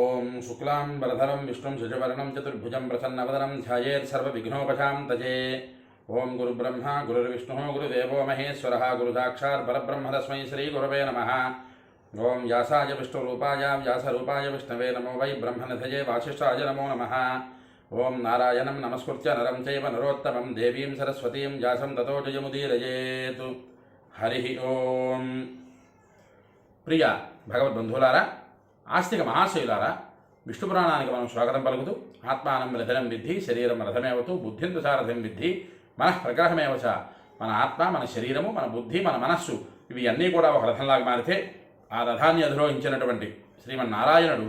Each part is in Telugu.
ఓం శుక్లాం వరధరం విష్ణుం శశివర్ణం చతుర్భుజం ప్రసన్నవదనం ధ్యాయేత్ సర్వవిఘ్నోపశాంతయే. ఓం గురుబ్రహ్మ గురుర్విష్ణుః గురుదేవో మహేశ్వరः గురుసాక్షాత్ పరబ్రహ్మ తస్మై శ్రీగురవే నమః. ఓం వ్యాసాయ విష్ణురూపాయ వ్యాసరూపాయ విష్ణవే నమో వై బ్రహ్మనిధయే వాసిష్ఠాయ నమో నమః. ఓం నారాయణం నమస్కృత్య నరం చైవ నరోత్తమం దేవీం సరస్వతీం వ్యాసం తతో జయముదీరయేత్. హరి ఓం. ప్రియ భగవద్బంధువులారా, ఆస్తిక మహాశయులారా, విష్ణు పురాణానికి మనం స్వాగతం పలుకుతూ ఆత్మానం రథనం విద్ధి శరీరం రథమేవతు బుద్ధింతు సారథం విద్ధి మనః ప్రగ్రహమేవచ. మన ఆత్మ, మన శరీరము, మన బుద్ధి, మన మనస్సు ఇవి అన్నీ కూడా ఒక రథంలాగా మారితే ఆ రథాన్ని అధిరోహించినటువంటి శ్రీమన్నారాయణుడు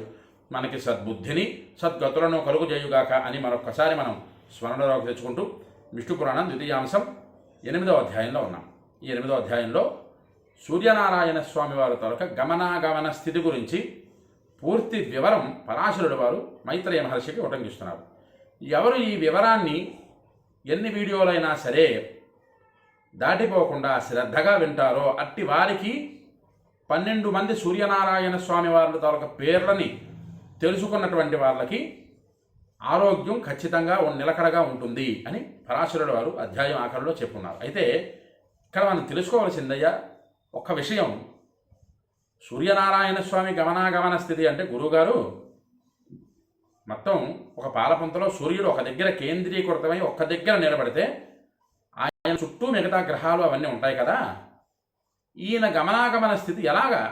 మనకి సద్బుద్ధిని సద్గతులను కలుగు చేయుగాక అని మరొక్కసారి మనం స్మరణలోకి తెచ్చుకుంటూ విష్ణు పురాణం ద్వితీయాంశం 8వ అధ్యాయంలో ఉన్నాం. ఈ 8వ అధ్యాయంలో సూర్యనారాయణ స్వామి వారి తాలూకా గమనాగమన స్థితి గురించి పూర్తి వివరం పరాశరుడు వారు మైత్రేయ మహర్షికి ఉటంకిస్తున్నారు. ఎవరు ఈ వివరాన్ని ఎన్ని వీడియోలైనా సరే దాటిపోకుండా శ్రద్ధగా వింటారో అట్టి వారికి 12 మంది సూర్యనారాయణ స్వామి వారి తాలూకా పేర్లని తెలుసుకున్నటువంటి వాళ్ళకి ఆరోగ్యం ఖచ్చితంగా నిలకడగా ఉంటుంది అని పరాశరుడు వారు అధ్యాయం ఆఖరిలో చెప్పున్నారు. అయితే ఇక్కడ మనం తెలుసుకోవాల్సిందయ్యా ఒక్క విషయం. సూర్యనారాయణ స్వామి గమనాగమన స్థితి అంటే గురువుగారు మొత్తం ఒక పాలపుంతలో సూర్యుడు ఒక దగ్గర కేంద్రీకృతమై ఒక్క దగ్గర నిలబడితే ఆయన చుట్టూ మిగతా గ్రహాలు అవన్నీ ఉంటాయి కదా, ఈయన గమనాగమన స్థితి ఎలాగా?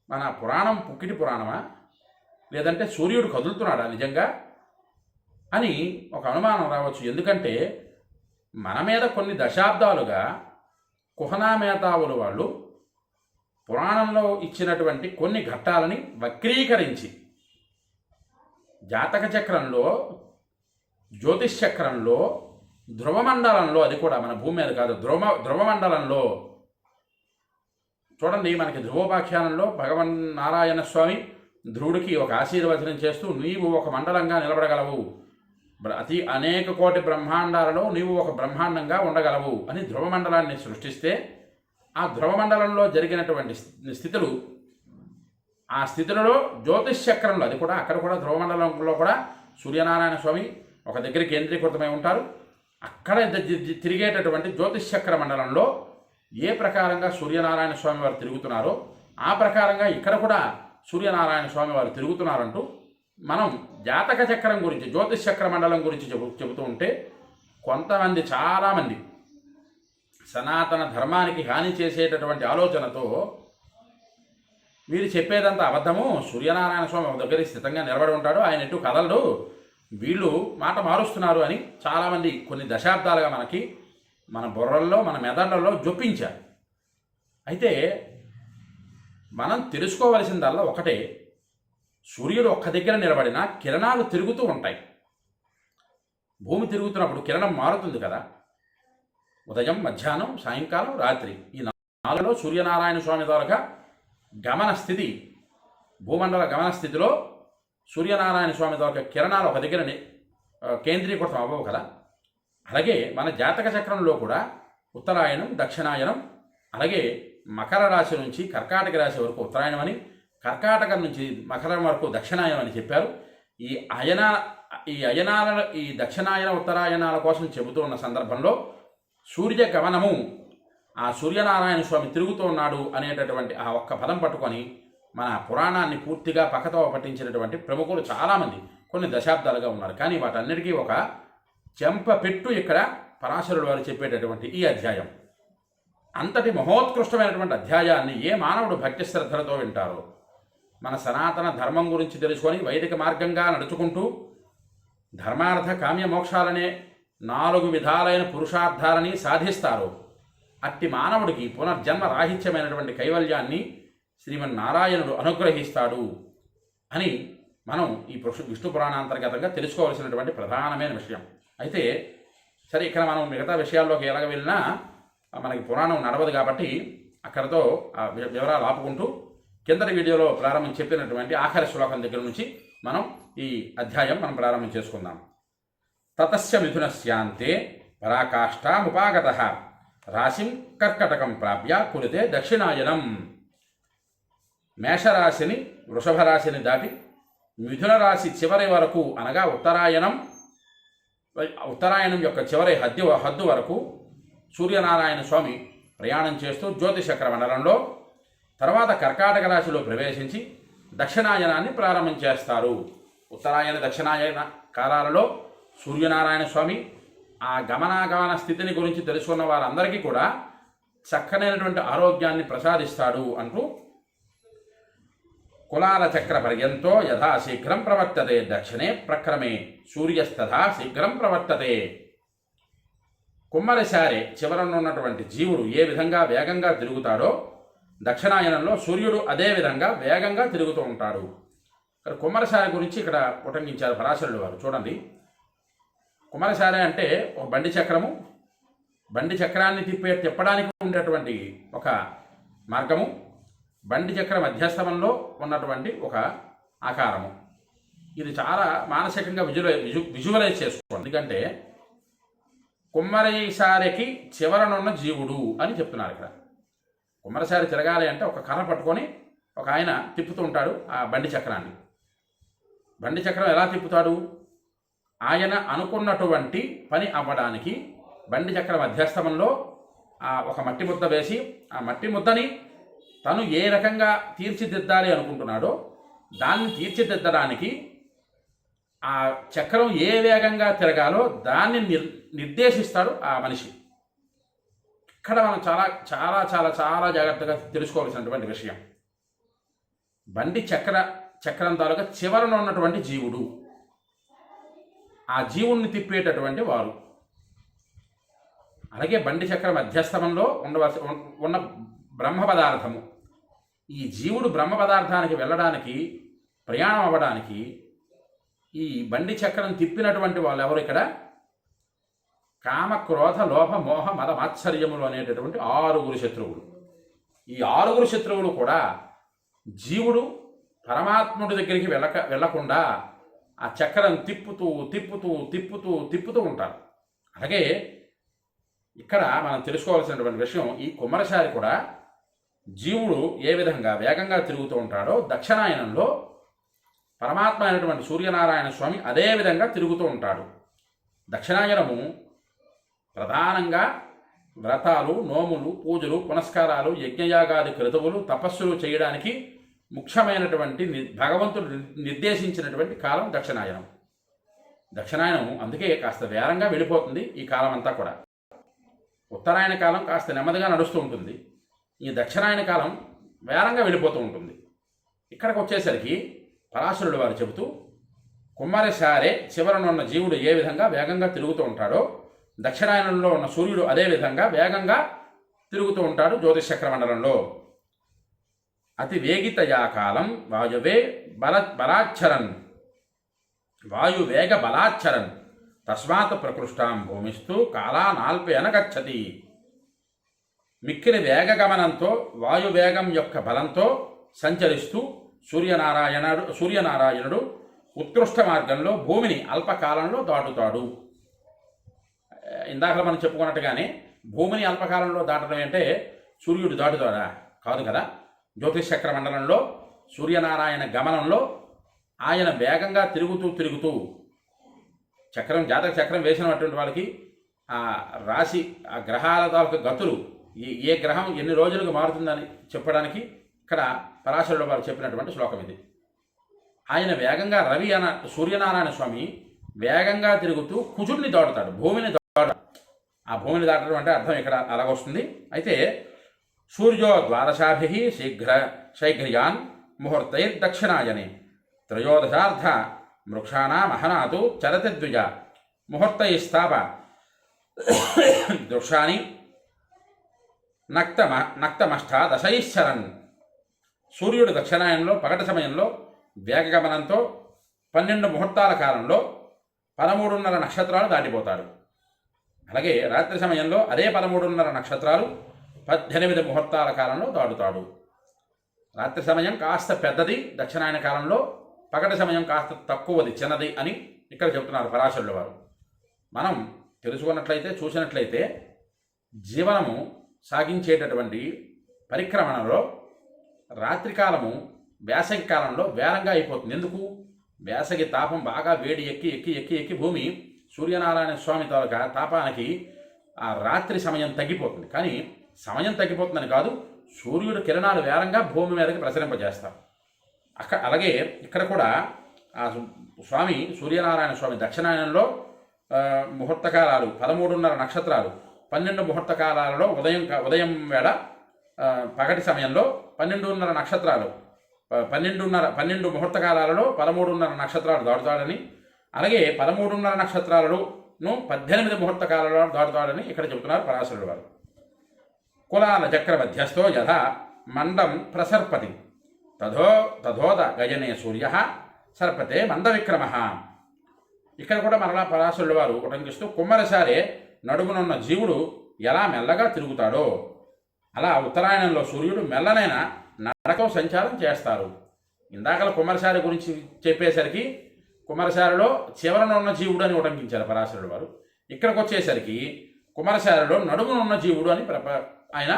మన పురాణం పుక్కిటి పురాణమా, లేదంటే సూర్యుడు కదులుతున్నాడా నిజంగా అని ఒక అనుమానం రావచ్చు. ఎందుకంటే మన మీద కొన్ని దశాబ్దాలుగా కుహనా మేతావులు వాళ్ళు పురాణంలో ఇచ్చినటువంటి కొన్ని ఘట్టాలని వక్రీకరించి జాతక చక్రంలో, జ్యోతిష్ చక్రంలో, ధ్రువమండలంలో, అది కూడా మన భూమి మీద కాదు, ధ్రువమండలంలో చూడండి. మనకి ధ్రువోపాఖ్యానంలో భగవన్ నారాయణ స్వామి ధ్రువుడికి ఒక ఆశీర్వచనం చేస్తూ నీవు ఒక మండలంగా నిలబడగలవు, అతి అనేక కోటి బ్రహ్మాండాలలో నీవు ఒక బ్రహ్మాండంగా ఉండగలవు అని ధ్రువమండలాన్ని సృష్టిస్తే ఆ ధ్రువమండలంలో జరిగినటువంటి స్థితులు, ఆ స్థితులలో జ్యోతిష్ చక్రంలో, అది కూడా అక్కడ కూడా ధ్రువమండలంలో కూడా సూర్యనారాయణ స్వామి ఒక దగ్గర కేంద్రీకృతమై ఉంటారు. అక్కడ తిరిగేటటువంటి జ్యోతిష్ చక్ర మండలంలో ఏ ప్రకారంగా సూర్యనారాయణ స్వామి వారు తిరుగుతున్నారో ఆ ప్రకారంగా ఇక్కడ కూడా సూర్యనారాయణ స్వామి వారు తిరుగుతున్నారంటూ మనం జాతక చక్రం గురించి, జ్యోతిష్ చక్ర మండలం గురించి చెబుతూ ఉంటే కొంతమంది, చాలామంది సనాతన ధర్మానికి హాని చేసేటటువంటి ఆలోచనతో మీరు చెప్పేదంతా అబద్ధము, సూర్యనారాయణ స్వామి ఒక దగ్గర స్థితంగా నిలబడి ఉంటాడు, ఆయన ఎటు కదలడు, వీళ్ళు మాట మారుస్తున్నారు అని చాలామంది కొన్ని దశాబ్దాలుగా మనకి మన బుర్రల్లో, మన మెదళ్లలో జొప్పించారు. అయితే మనం తెలుసుకోవలసిందల్లా ఒకటే, సూర్యుడు ఒక్క దగ్గర నిలబడినా కిరణాలు తిరుగుతూ ఉంటాయి. భూమి తిరుగుతున్నప్పుడు కిరణం మారుతుంది కదా, ఉదయం, మధ్యాహ్నం, సాయంకాలం, రాత్రి, ఈ 4లో సూర్యనారాయణ స్వామి ద్వారా గమన స్థితి, భూమండల గమన స్థితిలో సూర్యనారాయణ స్వామి ద్వారా కిరణాలు ఒక దగ్గర కేంద్రీకృతం అవ్వవు కదా. అలాగే మన జాతక చక్రంలో కూడా ఉత్తరాయణం, దక్షిణాయనం, అలాగే మకర రాశి నుంచి కర్కాటక రాశి వరకు ఉత్తరాయణం అని, కర్కాటకం నుంచి మకరం వరకు దక్షిణాయనం అని చెప్పారు. ఈ అయనాల, ఈ దక్షిణాయన ఉత్తరాయణాల కోసం చెబుతూ ఉన్న సందర్భంలో సూర్య గమనము, ఆ సూర్యనారాయణ స్వామి తిరుగుతూ ఉన్నాడు అనేటటువంటి ఆ ఒక్క పదం పట్టుకొని మన పురాణాన్ని పూర్తిగా పక్కతో పట్టించినటువంటి ప్రముఖులు చాలామంది కొన్ని దశాబ్దాలుగా ఉన్నారు. కానీ వాటన్నిటికీ ఒక చెంప పెట్టు ఇక్కడ పరాశరుడు వారు చెప్పేటటువంటి ఈ అధ్యాయం. అంతటి మహోత్కృష్టమైనటువంటి అధ్యాయాన్ని ఏ మానవుడు భక్తి శ్రద్ధలతో వింటారో, మన సనాతన ధర్మం గురించి తెలుసుకొని వైదిక మార్గంగా నడుచుకుంటూ ధర్మార్థ కామ్య మోక్షాలనే 4 విధాలైన పురుషార్థాలని సాధిస్తారు, అట్టి మానవుడికి పునర్జన్మ రాహిత్యమైనటువంటి కైవల్యాన్ని శ్రీమన్నారాయణుడు అనుగ్రహిస్తాడు అని మనం ఈ విష్ణు పురాణాంతర్గతంగా తెలుసుకోవాల్సినటువంటి ప్రధానమైన విషయం. అయితే సరే, ఇక్కడ మనం మిగతా విషయాల్లోకి ఎలాగ వెళ్ళినా మనకి పురాణం నడవదు కాబట్టి అక్కడతో ఆ వివరాలు ఆపుకుంటూ కిందటి వీడియోలో ప్రారంభం చెప్పినటువంటి ఆఖరి శ్లోకం దగ్గర నుంచి మనం ఈ అధ్యాయం ప్రారంభం చేసుకుందాం. తతస్య మిథునస్యాంతే పరాకాష్ఠాముపాగతః రాశిం కర్కటకం ప్రాప్య కురుతే దక్షిణాయనం. మేషరాశిని వృషభ రాశిని దాటి మిథున రాశి చివరి వరకు అనగా ఉత్తరాయణం యొక్క చివరి హద్దు వరకు సూర్యనారాయణ స్వామి ప్రయాణం చేస్తూ జ్యోతిషక్ర మండలంలో తర్వాత కర్కాటక రాశిలో ప్రవేశించి దక్షిణాయనాన్ని ప్రారంభం చేస్తారు. ఉత్తరాయణ దక్షిణాయన కాలాలలో సూర్యనారాయణ స్వామి ఆ గమనాగమన స్థితిని గురించి తెలుసుకున్న వారందరికీ కూడా చక్కనైనటువంటి ఆరోగ్యాన్ని ప్రసాదిస్తాడు అంటూ కులాల చక్ర పర్యంతో యథాశీఘ్రం ప్రవర్తతే దక్షిణే ప్రక్రమే సూర్యస్తథా శీఘ్రం ప్రవర్తతే. కుమ్మరిశారే చివరన ఉన్నటువంటి జీవుడు ఏ విధంగా వేగంగా తిరుగుతాడో దక్షిణాయనంలో సూర్యుడు అదే విధంగా వేగంగా తిరుగుతూ ఉంటాడు. ఇక్కడ కుమ్మరిశారి గురించి ఇక్కడ ఉటంకించారు పరాశరులు వారు. చూడండి, కుమ్మరిశారే అంటే ఒక బండి చక్రాన్ని తిప్పడానికి ఉండేటువంటి ఒక మార్గము, బండి చక్ర మధ్యస్థమంలో ఉన్నటువంటి ఒక ఆకారము. ఇది చాలా మానసికంగా విజువలైజ్ చేసుకోండి. ఎందుకంటే కుమ్మరిసారికి చివరనున్న జీవుడు అని చెప్తున్నారు ఇక్కడ. కుమ్మరిసారి తిరగాలి అంటే ఒక కర్ర పట్టుకొని ఒక ఆయన తిప్పుతూ ఉంటాడు ఆ బండి చక్రాన్ని. బండి చక్రం ఎలా తిప్పుతాడు? ఆయన అనుకున్నటువంటి పని అవ్వడానికి బండి చక్ర మధ్యస్థమంలో ఒక మట్టి ముద్ద వేసి ఆ మట్టి ముద్దని తను ఏ రకంగా తీర్చిదిద్దాలి అనుకుంటున్నాడో దాన్ని తీర్చిదిద్దడానికి ఆ చక్రం ఏ వేగంగా తిరగాలో దాన్ని నిర్దేశిస్తాడు ఆ మనిషి. ఇక్కడ మనం చాలా చాలా చాలా చాలా జాగ్రత్తగా తెలుసుకోవాల్సినటువంటి విషయం, బండి చక్రం తాలూకా చివరన ఉన్నటువంటి జీవుడు, ఆ జీవుణ్ణి తిప్పేటటువంటి వారు. అలాగే బండి చక్ర మధ్యస్థమంలో ఉన్న బ్రహ్మ పదార్థము, ఈ జీవుడు బ్రహ్మ పదార్థానికి వెళ్ళడానికి ప్రయాణం అవ్వడానికి ఈ బండి చక్రం తిప్పినటువంటి వాళ్ళు ఎవరు? ఇక్కడ కామ క్రోధ లోభ మోహ మద మాత్సర్యములు అనేటటువంటి 6 శత్రువులు. ఈ 6 శత్రువులు కూడా జీవుడు పరమాత్ముడి దగ్గరికి వెళ్ళకుండా ఆ చక్రం తిప్పుతూ తిప్పుతూ తిప్పుతూ తిప్పుతూ ఉంటారు. అలాగే ఇక్కడ మనం తెలుసుకోవాల్సినటువంటి విషయం, ఈ కుమ్మరశారి కూడా జీవుడు ఏ విధంగా వేగంగా తిరుగుతూ ఉంటాడో దక్షిణాయనంలో పరమాత్మ అయినటువంటి సూర్యనారాయణ స్వామి అదే విధంగా తిరుగుతూ ఉంటాడు. దక్షిణాయనము ప్రధానంగా వ్రతాలు, నోములు, పూజలు, పునస్కారాలు, యజ్ఞయాగాది క్రతువులు, తపస్సులు చేయడానికి ముఖ్యమైనటువంటి భగవంతుడు నిర్దేశించినటువంటి కాలం దక్షిణాయనం. దక్షిణాయనం అందుకే కాస్త వేరంగా వెళ్ళిపోతుంది ఈ కాలం అంతా కూడా. ఉత్తరాయణ కాలం కాస్త నెమ్మదిగా నడుస్తూ ఉంటుంది, ఈ దక్షిణాయన కాలం వేరంగా వెళ్ళిపోతూ ఉంటుంది. ఇక్కడికి వచ్చేసరికి పరాశరుడు వారు చెబుతూ కుమ్మరిశారే చివరనున్న జీవుడు ఏ విధంగా వేగంగా తిరుగుతూ ఉంటాడో దక్షిణాయనంలో ఉన్న సూర్యుడు అదే విధంగా వేగంగా తిరుగుతూ ఉంటాడు జ్యోతిషక్ర మండలంలో. అతి వేగితయా కాలం వాయువేగ బలాచ్చరన్ తస్మాత్ ప్రకృష్టాం భూమిస్తూ కాలానాల్పేన గచ్చతి. మిక్కిలి వేగగమనంతో వాయువేగం యొక్క బలంతో సంచరిస్తూ సూర్యనారాయణుడు ఉత్కృష్ట మార్గంలో భూమిని అల్పకాలంలో దాటుతాడు. ఇందాక మనం చెప్పుకున్నట్టుగానే భూమిని అల్పకాలంలో దాటడం అంటే సూర్యుడు దాటుతాడా? కాదు కదా. జ్యోతిషక్ర మండలంలో సూర్యనారాయణ గమనంలో ఆయన వేగంగా తిరుగుతూ జాతక చక్రం వేసినటువంటి వాళ్ళకి ఆ రాశి ఆ గ్రహాల తాలూకు గతులు ఏ గ్రహం ఎన్ని రోజులకు మారుతుందని చెప్పడానికి ఇక్కడ పరాశరుడు వారు చెప్పినటువంటి శ్లోకం ఇది. ఆయన వేగంగా సూర్యనారాయణ స్వామి వేగంగా తిరుగుతూ కుజుడిని దాటుతాడు, భూమిని దాటాడు. ఆ భూమిని దాటడం అంటే అర్థం ఇక్కడ అలాగొస్తుంది. అయితే సూర్యో ద్వాదశాభి శైఘ్ర్యాన్ ముహూర్తైర్దక్షిణాయనే త్రయోదశార్ధ మృక్షాణామహనాతు చరతి ద్విజ ముహూర్తైస్తాప దృశాని నక్తమష్టాదశైశ్చరన్. సూర్యుడు దక్షిణాయనంలో పగటి సమయంలో వేగగమనంతో 12 ముహూర్తాల కాలంలో 13.5 నక్షత్రాలు దాటిపోతాడు. అలాగే రాత్రి సమయంలో అదే 13.5 నక్షత్రాలు 18 ముహూర్తాల కాలంలో దాటుతాడు. రాత్రి సమయం కాస్త పెద్దది దక్షిణాయన కాలంలో, పగటి సమయం కాస్త తక్కువది, చిన్నది అని ఇక్కడ చెప్తున్నారు పరాశరుల వారు. మనం తెలుసుకున్నట్లయితే చూసినట్లయితే జీవనము సాగించేటటువంటి పరిక్రమణలో రాత్రికాలము వేసవి కాలంలో వేరంగా అయిపోతుంది. ఎందుకు? వేసవి తాపం బాగా వేడి ఎక్కి ఎక్కి ఎక్కి ఎక్కి భూమి సూర్యనారాయణ స్వామి తాలూకా తాపానికి ఆ రాత్రి సమయం తగ్గిపోతుంది. కానీ సమయం తగ్గిపోతుందని కాదు, సూర్యుడు కిరణాలు వేరంగా భూమి మీదకి ప్రసరింపజేస్తారు. అలాగే ఇక్కడ కూడా ఆ స్వామి సూర్యనారాయణ స్వామి దక్షిణాయనంలో ముహూర్తకాలాలు 13:30 నక్షత్రాలు, 12 ముహూర్తకాలాలలో ఉదయం వేళ పగటి సమయంలో 12:30 నక్షత్రాలు, 12 ముహూర్తకాలాలలో 13:30 నక్షత్రాలు దాటుతాడని, అలాగే 13:30 నక్షత్రాలను 18 ముహూర్తకాలలో దాటుతాడని ఇక్కడ చెబుతున్నారు పరాశరుడు వారు. కులాల చక్ర మధ్యస్థో యథా మండం ప్రసర్పతి తథోద గజనే సూర్య సర్పతే మందవిక్రమ. ఇక్కడ కూడా మరలా పరాశరుడు వారు ఉటంకిస్తూ కుమ్మరసారే నడుమునున్న జీవుడు ఎలా మెల్లగా తిరుగుతాడో అలా ఉత్తరాయణంలో సూర్యుడు మెల్లనైన నడకం సంచారం చేస్తారు. ఇందాకల కుమ్మరసారి గురించి చెప్పేసరికి కుమ్మరసారిలో చివరన ఉన్న జీవుడు అని ఉటంకించారు పరాశరుడు వారు. ఇక్కడికి వచ్చేసరికి కుమ్మరసారిలో నడుమునున్న జీవుడు అని ఆయన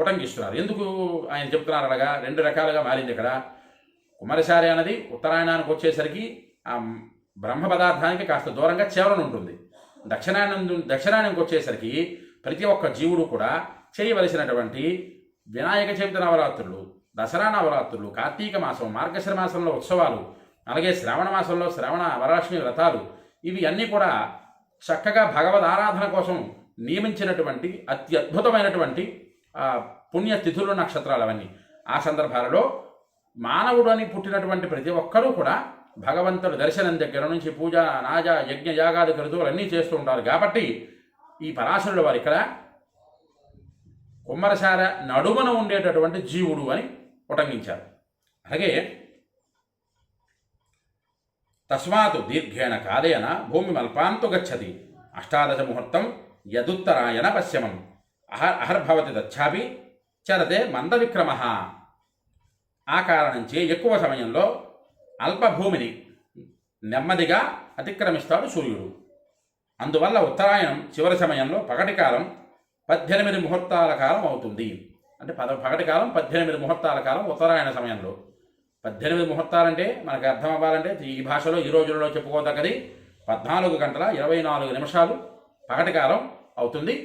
ఉటంకిస్తున్నారు. ఎందుకు ఆయన చెప్తున్నారు? అలాగా 2 రకాలుగా మారింది ఇక్కడ. కుమ్మరసారి అన్నది ఉత్తరాయణానికి వచ్చేసరికి ఆ బ్రహ్మ పదార్థానికి కాస్త దూరంగా చివరన ఉంటుంది. దక్షిణాయనంకి వచ్చేసరికి ప్రతి ఒక్క జీవుడు కూడా చేయవలసినటువంటి వినాయక చవితి నవరాత్రులు, దసరా నవరాత్రులు, కార్తీక మాసం, మార్గశిర మాసంలో ఉత్సవాలు, అలాగే శ్రావణ మాసంలో శ్రావణ వరలక్ష్మి వ్రతాలు, ఇవి అన్నీ కూడా చక్కగా భగవద్ ఆరాధన కోసం నియమించినటువంటి అత్యద్భుతమైనటువంటి పుణ్యతిథులు, నక్షత్రాలు అవన్నీ. ఆ సందర్భాలలో మానవుడు అని పుట్టినటువంటి ప్రతి ఒక్కరూ కూడా భగవంతుడు దర్శనం దగ్గర నుంచి పూజ, నాజ, యజ్ఞ, యాగాది క్రతువులు అన్నీ చేస్తూ ఉంటారు. కాబట్టి ఈ పరాశరుడు వారు ఇక్కడ కుమ్మరసార నడుమన ఉండేటటువంటి జీవుడు అని ఉటంకించారు. అలాగే తస్మాత్ దీర్ఘేణ కాలేన భూమి మల్పాంతు గచ్చతి 18 ముహూర్తం యదుత్తరాయణ పశ్చిమం అహర్భవతి తచ్చాపి చరతే మందవిక్రమ. ఆ కారణంచే ఎక్కువ సమయంలో అల్పభూమిని నెమ్మదిగా అతిక్రమిస్తాడు సూర్యుడు. అందువల్ల ఉత్తరాయణం చివరి సమయంలో పగటి కాలం 18 ముహూర్తాల కాలం అవుతుంది. అంటే పగటి కాలం 18 ముహూర్తాల కాలం ఉత్తరాయణ సమయంలో. 18 ముహూర్తాలంటే మనకు అర్థం అవ్వాలంటే ఈ భాషలో ఈ రోజుల్లో చెప్పుకోదగ్గది 14 గంటల 24 నిమిషాలు పగటి కాలం అవుతుంది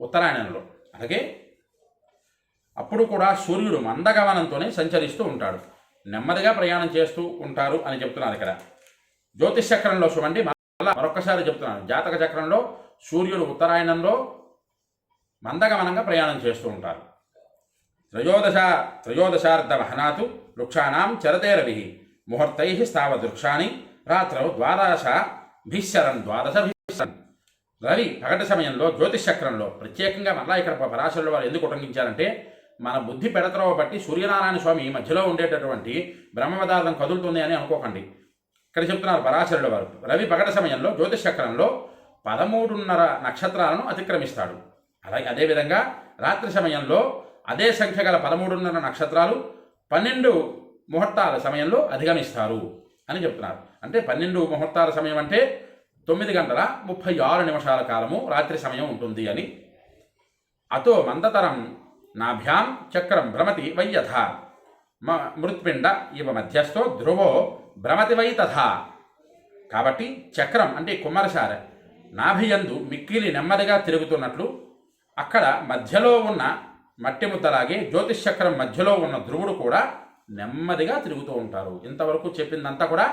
ఉత్తరాయణంలో. అలాగే అప్పుడు కూడా సూర్యుడు మందగమనంతోనే సంచరిస్తూ ఉంటాడు, నెమ్మదిగా ప్రయాణం చేస్తూ ఉంటారు అని చెప్తున్నారు ఇక్కడ. జ్యోతిష్ చక్రంలో చూడండి, మరొక్కసారి చెప్తున్నాను, జాతక చక్రంలో సూర్యుడు ఉత్తరాయణంలో మందగమనంగా ప్రయాణం చేస్తూ ఉంటారు. త్రయోదశార్ధ వహనాతు వృక్షాణం చరతే రవి ముహూర్తై స్థావదృక్షాన్ని రాత్రౌ ద్వాదశభిశ్చరన్. రవి పగటి సమయంలో జ్యోతిష్ చక్రంలో ప్రత్యేకంగా మళ్ళా ఇక్కడ పరాశరుడు వారు ఎందుకు ఉటంకించారంటే, మన బుద్ధి పెడతరవ బట్టి సూర్యనారాయణ స్వామి మధ్యలో ఉండేటటువంటి బ్రహ్మ పదార్థం కదులుతుంది అని అనుకోకండి. ఇక్కడ చెప్తున్నారు పరాశరుడు వారు, రవి పగటి సమయంలో జ్యోతిష్ చక్రంలో 13:30 నక్షత్రాలను అతిక్రమిస్తాడు. అలాగే అదేవిధంగా రాత్రి సమయంలో అదే సంఖ్య గల 13:30 నక్షత్రాలు 12 ముహూర్తాల సమయంలో అధిగమిస్తారు అని చెప్తున్నారు. అంటే 12 ముహూర్తాల సమయం అంటే 9 గంటల 36 నిమిషాల కాలము రాత్రి సమయం ఉంటుంది అని. అతో మందతరం నాభ్యాం చక్రం భ్రమతి వై యథా మృత్పిండ ఇవ మధ్యస్థో ధ్రువో భ్రమతి వై తథా. కాబట్టి చక్రం అంటే కుమ్మరసార నాభియందు మిక్కిలి నెమ్మదిగా తిరుగుతున్నట్లు అక్కడ మధ్యలో ఉన్న మట్టి ముద్దలాగే జ్యోతిష్ చక్రం మధ్యలో ఉన్న ధ్రువుడు కూడా నెమ్మదిగా తిరుగుతూ ఉంటారు. ఇంతవరకు చెప్పిందంతా కూడా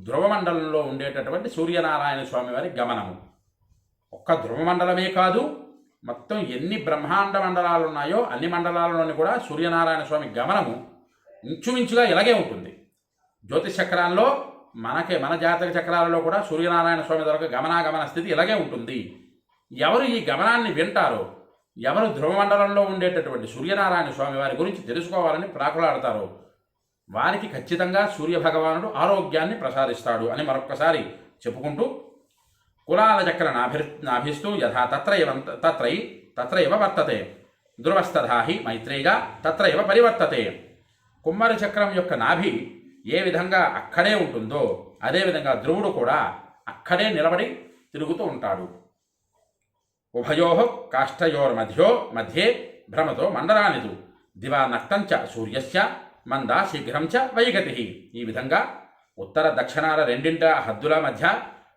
ధ్రువమండలంలో ఉండేటటువంటి సూర్యనారాయణ స్వామి వారి గమనము. ఒక్క ధ్రువమండలమే కాదు, మొత్తం ఎన్ని బ్రహ్మాండ మండలాలు ఉన్నాయో అన్ని మండలాల్లోని కూడా సూర్యనారాయణ స్వామి గమనము ఇంచుమించుగా ఇలాగే ఉంటుంది. జ్యోతిష్ చక్రాల్లో మన జాతక చక్రాలలో కూడా సూర్యనారాయణ స్వామి దొరక గమనాగమన స్థితి ఇలాగే ఉంటుంది. ఎవరు ఈ గమనాన్ని వింటారో, ఎవరు ధ్రువమండలంలో ఉండేటటువంటి సూర్యనారాయణ స్వామి వారి గురించి తెలుసుకోవాలని ప్రాకులాడతారో వారికి ఖచ్చితంగా సూర్యభగవానుడు ఆరోగ్యాన్ని ప్రసాదిస్తాడు అని మరొక్కసారి చెప్పుకుంటూ, కులాల చక్ర నాభిస్తూ యథా తత్రైవ వర్తతే ధ్రువస్తథాహి మైత్రేయ తత్రైవ పరివర్తతే. కుమ్మరి చక్రం యొక్క నాభి ఏ విధంగా అక్కడే ఉంటుందో అదేవిధంగా ధ్రువుడు కూడా అక్కడే నిలబడి తిరుగుతూ ఉంటాడు. ఉభయో కాష్టయోర్మధ్యే భ్రమతో మండలానిదు దివా నక్తంచ సూర్యస్య మంద శీఘ్రం చ వైగతి. ఈ విధంగా ఉత్తర దక్షిణాల రెండింట హద్దుల మధ్య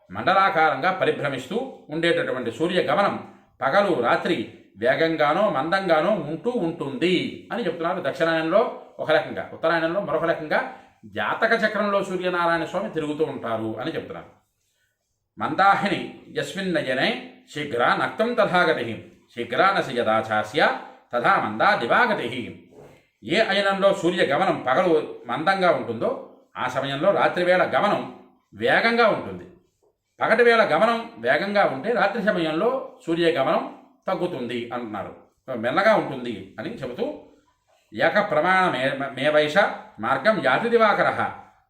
మండలాకారంగా పరిభ్రమిస్తూ ఉండేటటువంటి సూర్యగమనం పగలు రాత్రి వేగంగానో మందంగానో ఉంటూ ఉంటుంది అని చెప్తున్నారు. దక్షిణాయనంలో ఒక రకంగా, ఉత్తరాయణంలో మరొక రకంగా జాతక చక్రంలో సూర్యనారాయణ స్వామి తిరుగుతూ ఉంటారు అని చెప్తున్నారు. మందాహిని యస్మిన్నయనే శీఘ్ర నక్తం తథాగతి శీఘ్రానసి యథాచాస్య తథా మందా దివాగతి. ఏ అయనంలో సూర్యగమనం పగలు మందంగా ఉంటుందో ఆ సమయంలో రాత్రివేళ గమనం వేగంగా ఉంటుంది. పగటి వేళ గమనం వేగంగా ఉంటే రాత్రి సమయంలో సూర్యగమనం తగ్గుతుంది అంటున్నారు, మెల్లగా ఉంటుంది అని చెబుతూ ఏక ప్రమాణమేవైష మార్గం యాతి దివాకర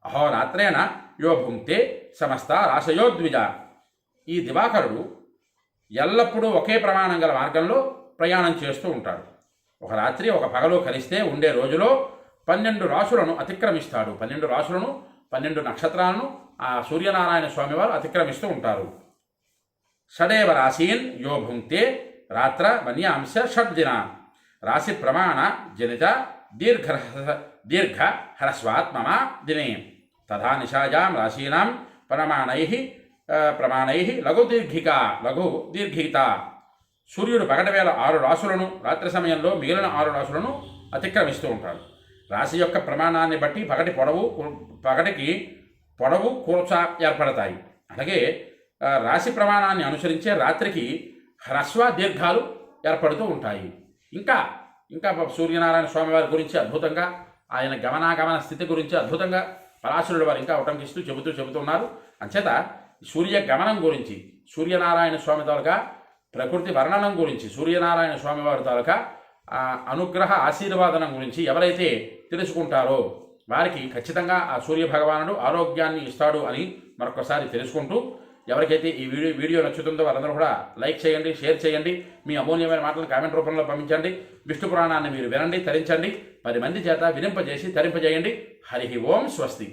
అహోరాత్రేణ యో భుంక్తే సమస్త రాశయోద్విజ. ఈ దివాకరుడు ఎల్లప్పుడూ ఒకే ప్రమాణం గల మార్గంలో ప్రయాణం చేస్తూ ఉంటాడు. ఒక రాత్రి ఒక పగలు కలిస్తే ఉండే రోజులో 12 రాశులను అతిక్రమిస్తాడు. 12 రాశులను 12 నక్షత్రాలను ఆ సూర్యనారాయణ స్వామి వారు అతిక్రమిస్తూ ఉంటారు. షడేవ రాశీన్ యో భుంక్తే రాత్ర వన్యాంశ షడ్దిన రాశి ప్రమాణ జనిత దీర్ఘ హ్రస్వాత్మమా దినే తథా నిశాయాం రాశీనాం ప్రమాణై లఘు దీర్ఘిత. సూర్యుడు పగటి వేళ 6 రాశులను, రాత్రి సమయంలో మిగిలిన 6 రాశులను అతిక్రమిస్తూ ఉంటాడు. రాశి యొక్క ప్రమాణాన్ని బట్టి పగటికి పొడవు కూర్చ ఏర్పడతాయి. అలాగే రాశి ప్రమాణాన్ని అనుసరించే రాత్రికి హ్రస్వ దీర్ఘాలు ఏర్పడుతూ ఉంటాయి. ఇంకా సూర్యనారాయణ స్వామి వారి గురించి అద్భుతంగా, ఆయన గమనాగమన స్థితి గురించి అద్భుతంగా పరాశరుడు వారు ఇంకా ఉటంకిస్తూ చెబుతున్నారు. అంచేత సూర్య గమనం గురించి, సూర్యనారాయణ స్వామి తాలూకా ప్రకృతి వర్ణనం గురించి, సూర్యనారాయణ స్వామి వారి తాలూకా అనుగ్రహ ఆశీర్వాదనం గురించి ఎవరైతే తెలుసుకుంటారో వారికి ఖచ్చితంగా ఆ సూర్య భగవానుడు ఆరోగ్యాన్ని ఇస్తాడు అని మరొకసారి తెలుసుకుంటూ, ఎవరికైతే ఈ వీడియో నచ్చుతుందో వారందరూ కూడా లైక్ చేయండి, షేర్ చేయండి, మీ అమూల్యమైన మాటలను కామెంట్ రూపంలో పంపించండి. విష్ణు పురాణాన్ని మీరు వినండి, తరించండి, 10 మంది చేత వినింపజేసి తరింపజేయండి. హరి ఓం స్వస్తి.